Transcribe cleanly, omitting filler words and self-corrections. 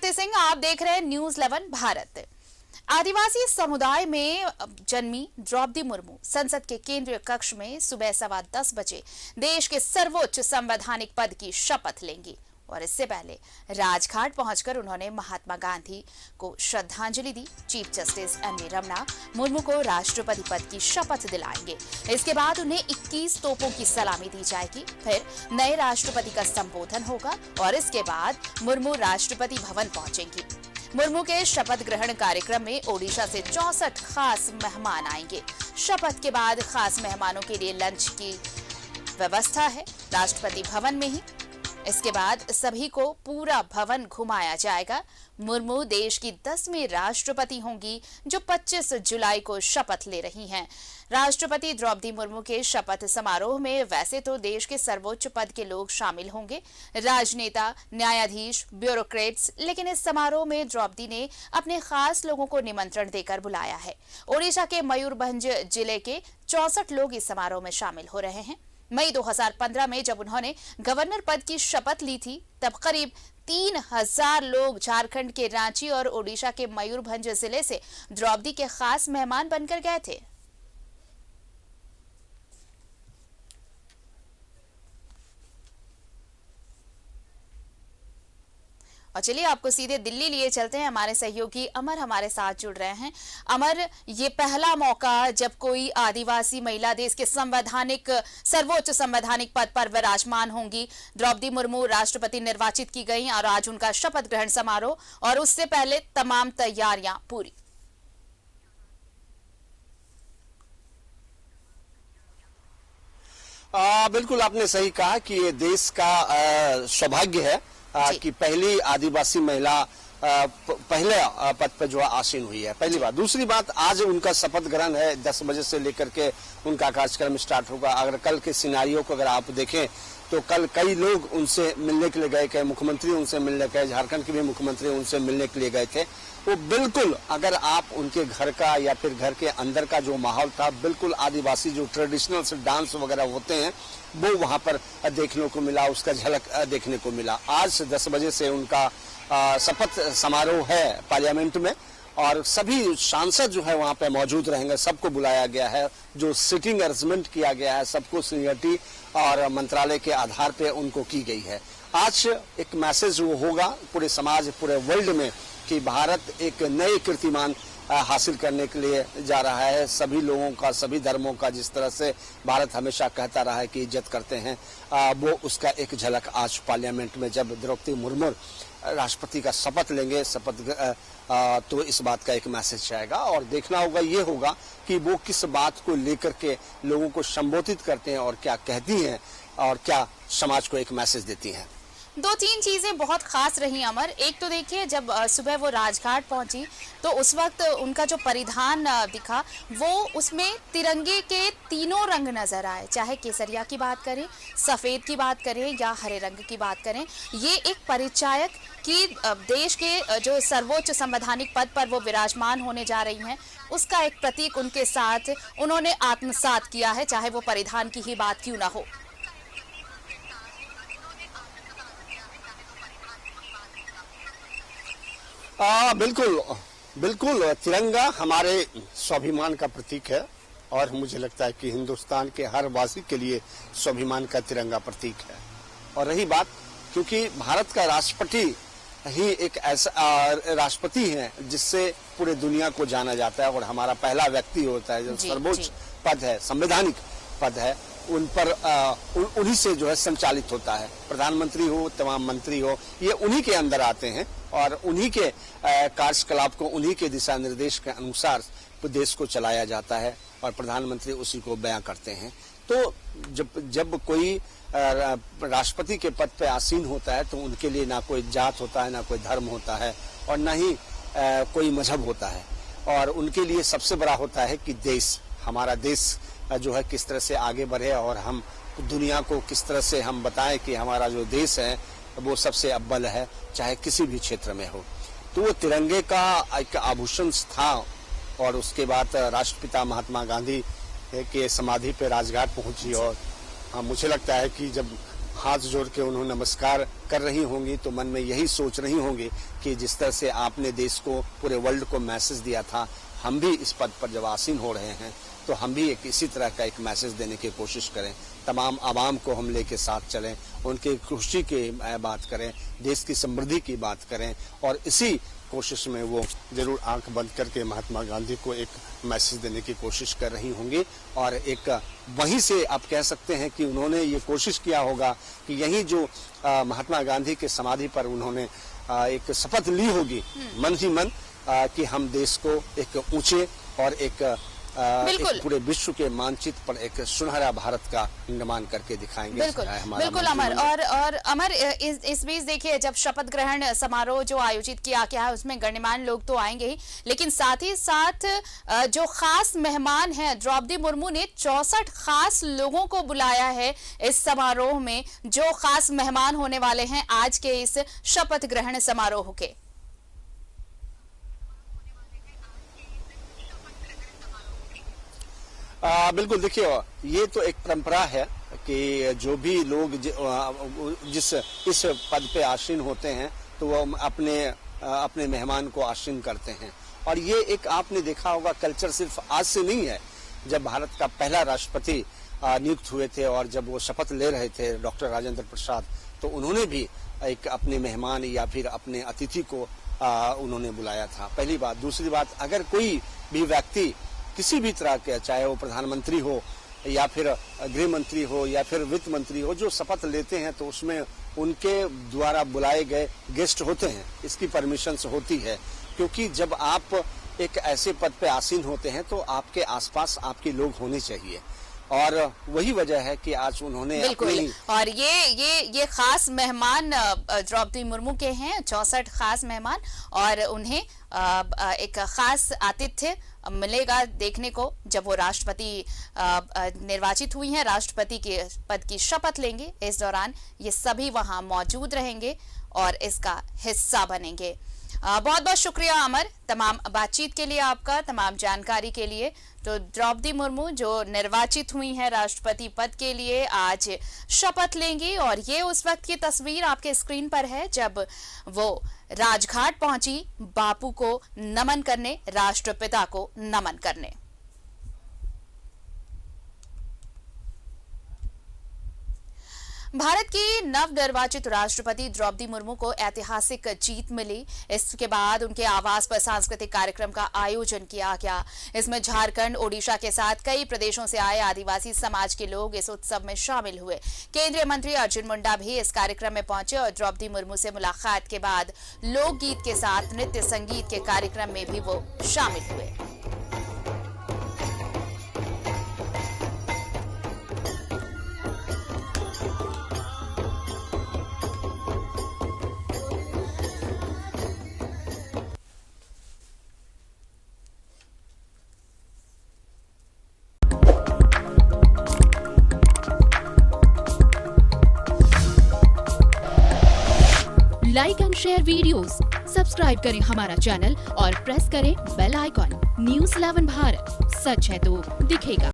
नमस्ते सिंह, आप देख रहे हैं न्यूज़ 11 भारत। आदिवासी समुदाय में जन्मी द्रौपदी मुर्मू संसद के केंद्रीय कक्ष में सुबह 10:15 बजे देश के सर्वोच्च संवैधानिक पद की शपथ लेंगी और इससे पहले राजघाट पहुंचकर उन्होंने महात्मा गांधी को श्रद्धांजलि दी। Chief justice M V. Ramana Murmu को राष्ट्रपति पद की शपथ दिलाएंगे। इसके बाद उन्हें 21 तोपों की सलामी दी जाएगी। फिर नए राष्ट्रपति का संबोधन होगा और इसके बाद मुर्मू राष्ट्रपति भवन पहुंचेंगी। मुर्मू के शपथ ग्रहण कार्यक्रम में ओडिशा से 64 खास मेहमान आएंगे। शपथ के बाद खास मेहमानों के लिए लंच की व्यवस्था है राष्ट्रपति भवन में ही। इसके बाद सभी को पूरा भवन घुमाया जाएगा। मुर्मू देश की 10वीं राष्ट्रपति होंगी जो 25 जुलाई को शपथ ले रही हैं। राष्ट्रपति द्रौपदी मुर्मू के शपथ समारोह में वैसे तो देश के सर्वोच्च पद के लोग शामिल होंगे, राजनेता, न्यायाधीश, ब्यूरोक्रेट्स, लेकिन इस समारोह में द्रौपदी ने अपने खास लोगों को निमंत्रण देकर बुलाया है। ओडिशा के मयूरभंज जिले के 64 लोग इस समारोह में शामिल हो रहे हैं। मई 2015 में जब उन्होंने गवर्नर पद की शपथ ली थी, तब करीब 3000 लोग झारखंड के रांची और ओडिशा के मयूरभंज जिले से द्रौपदी के खास मेहमान बनकर गए थे। और चलिए आपको सीधे दिल्ली लिए चलते हैं। हमारे सहयोगी अमर हमारे साथ जुड़ रहे हैं। अमर, ये पहला मौका जब कोई आदिवासी महिला देश के सर्वोच्च संवैधानिक पद पर विराजमान होंगी। द्रौपदी मुर्मू राष्ट्रपति निर्वाचित की गई और आज उनका शपथ ग्रहण समारोह और उससे पहले तमाम तैयारियां पूरी। बिल्कुल आपने सही कहा कि ये देश का सौभाग्य है कि पहली आदिवासी महिला पहले पद पर जो आसीन हुई है, पहली बात। दूसरी बात, आज उनका शपथ ग्रहण है, 10 बजे से लेकर के उनका कार्यक्रम स्टार्ट होगा। अगर कल के सिनारियों को अगर आप देखें तो कल कई लोग उनसे मिलने के लिए गए, कई मुख्यमंत्री उनसे मिलने गए, झारखंड के भी मुख्यमंत्री उनसे मिलने के लिए गए थे। वो बिल्कुल, अगर आप उनके घर का या फिर घर के अंदर का जो माहौल था, बिल्कुल आदिवासी जो ट्रेडिशनल से डांस वगैरह होते हैं वो वहां पर देखने को मिला, उसका झलक देखने को मिला। आज 10 बजे से उनका शपथ समारोह है पार्लियामेंट में और सभी सांसद जो है वहां पे मौजूद रहेंगे। सबको बुलाया गया है, जो सिटिंग अरेंजमेंट किया गया है सबको सीनियरिटी और मंत्रालय के आधार पे उनको की गई है। आज एक मैसेज वो होगा पूरे समाज, पूरे वर्ल्ड में कि भारत एक नए कीर्तिमान हासिल करने के लिए जा रहा है। सभी लोगों का, सभी धर्मों का जिस तरह से भारत हमेशा कहता रहा है कि इज्जत करते हैं, वो उसका एक झलक आज पार्लियामेंट में जब द्रौपदी मुर्मू राष्ट्रपति का शपथ लेंगे, तो इस बात का एक मैसेज जाएगा और देखना होगा, ये होगा कि वो किस बात को लेकर के लोगों को संबोधित करते हैं और क्या कहती हैं और क्या समाज को एक मैसेज देती हैं। 2-3 चीजें बहुत खास रही अमर। एक तो देखिए, जब सुबह वो राजघाट पहुंची तो उस वक्त उनका जो परिधान दिखा वो उसमें तिरंगे के तीनों रंग नजर आए, चाहे केसरिया की बात करें, सफेद की बात करें या हरे रंग की बात करें। ये एक परिचायक कि देश के जो सर्वोच्च संवैधानिक पद पर वो विराजमान होने जा रही हैं, उसका एक प्रतीक उनके साथ उन्होंने आत्मसात किया है, चाहे वो परिधान की ही बात क्यों ना हो। बिल्कुल बिल्कुल, तिरंगा हमारे स्वाभिमान का प्रतीक है और मुझे लगता है कि हिंदुस्तान के हर वासी के लिए स्वाभिमान का तिरंगा प्रतीक है। और रही बात, क्योंकि भारत का राष्ट्रपति ही एक ऐसा राष्ट्रपति है जिससे पूरे दुनिया को जाना जाता है और हमारा पहला व्यक्ति होता है जो सर्वोच्च पद है, संवैधानिक पद है, उन पर उन्हीं से जो है संचालित होता है। प्रधानमंत्री हो, तमाम मंत्री हो, ये उन्हीं के अंदर आते हैं और उन्हीं के कार्यकलाप को, उन्हीं के दिशा निर्देश के अनुसार देश को चलाया जाता है और प्रधानमंत्री उसी को बयां करते हैं। तो जब कोई राष्ट्रपति के पद पे आसीन होता है तो उनके लिए ना कोई जात होता है, ना कोई धर्म होता है और ना ही कोई मजहब होता है। और उनके लिए सबसे बड़ा होता है कि देश, हमारा देश जो है किस तरह से आगे बढ़े और हम दुनिया को किस तरह से हम बताएं कि हमारा जो देश है वो सबसे अव्वल है, चाहे किसी भी क्षेत्र में हो। तो वो तिरंगे का एक आभूषण था और उसके बाद राष्ट्रपिता महात्मा गांधी के समाधि पे राजघाट पहुंची और मुझे लगता है कि जब हाथ जोड़ के उन्होंने नमस्कार कर रही होंगी तो मन में यही सोच रही होंगी कि जिस तरह से आपने देश को, पूरे वर्ल्ड को मैसेज दिया था, हम भी इस पद पर जब आसीन हो रहे हैं तो हम भी एक इसी तरह का एक मैसेज देने की कोशिश करें। तमाम आवाम को हम लेके साथ चलें, उनकी खुशी की बात करें, देश की समृद्धि की बात करें और इसी कोशिश में वो जरूर आंख बंद करके महात्मा गांधी को एक मैसेज देने की कोशिश कर रही होंगी। और एक वहीं से आप कह सकते हैं कि उन्होंने ये कोशिश किया होगा कि यही जो महात्मा गांधी के समाधि पर उन्होंने एक शपथ ली होगी मन ही मन कि हम देश को एक ऊंचे और एक पूरे विश्व के मानचित्र पर एक सुनहरा भारत का निर्माण करके दिखाएंगे। बिल्कुल अमर। और अमर, इस बीच देखिए, जब शपथ ग्रहण समारोह जो आयोजित किया गया है उसमें गणमान्य लोग तो आएंगे ही, लेकिन साथ ही साथ जो खास मेहमान हैं, द्रौपदी मुर्मू ने 64 खास लोगों को बुलाया है इस समारोह में, जो खास मेहमान होने वाले हैं आज के इस शपथ ग्रहण समारोह के। बिल्कुल, देखिए ये तो एक परंपरा है कि जो भी लोग जिस इस पद पे आसीन होते हैं तो वो अपने मेहमान को आसीन करते हैं। और ये एक आपने देखा होगा कल्चर सिर्फ आज से नहीं है। जब भारत का पहला राष्ट्रपति नियुक्त हुए थे और जब वो शपथ ले रहे थे डॉक्टर राजेंद्र प्रसाद, तो उन्होंने भी एक अपने मेहमान या फिर अपने अतिथि को उन्होंने बुलाया था, पहली बात। दूसरी बात, अगर कोई भी व्यक्ति किसी भी तरह के, चाहे वो प्रधानमंत्री हो या फिर गृह मंत्री हो या फिर वित्त मंत्री हो, जो शपथ लेते हैं तो उसमें उनके द्वारा बुलाए गए गेस्ट होते हैं, इसकी परमिशन होती है। क्योंकि जब आप एक ऐसे पद पे आसीन होते हैं तो आपके आसपास आपके लोग होने चाहिए, और वही वजह है कि आज उन्होंने बिल्कुल। और ये खास मेहमान द्रौपदी मुर्मू के हैं, 64 खास मेहमान, और उन्हें एक खास आतिथ्य मिलेगा देखने को जब वो राष्ट्रपति निर्वाचित हुई हैं, राष्ट्रपति के पद की शपथ लेंगे। इस दौरान ये सभी वहां मौजूद रहेंगे और इसका हिस्सा बनेंगे। बहुत बहुत शुक्रिया अमर, तमाम बातचीत के लिए आपका, तमाम जानकारी के लिए। तो द्रौपदी मुर्मू जो निर्वाचित हुई हैं राष्ट्रपति पद के लिए, आज शपथ लेंगी, और ये उस वक्त की तस्वीर आपके स्क्रीन पर है जब वो राजघाट पहुंची बापू को नमन करने, राष्ट्रपिता को नमन करने। भारत की नवनिर्वाचित राष्ट्रपति द्रौपदी मुर्मू को ऐतिहासिक जीत मिली। इसके बाद उनके आवास पर सांस्कृतिक कार्यक्रम का आयोजन किया गया। इसमें झारखंड, ओडिशा के साथ कई प्रदेशों से आए आदिवासी समाज के लोग इस उत्सव में शामिल हुए। केंद्रीय मंत्री अर्जुन मुंडा भी इस कार्यक्रम में पहुंचे और द्रौपदी मुर्मू से मुलाकात के बाद लोकगीत के साथ नृत्य संगीत के कार्यक्रम में भी वो शामिल हुए। Like and share videos, subscribe करें हमारा चैनल और प्रेस करें बेल आइकॉन। न्यूज़ 11 भारत, सच है तो दिखेगा।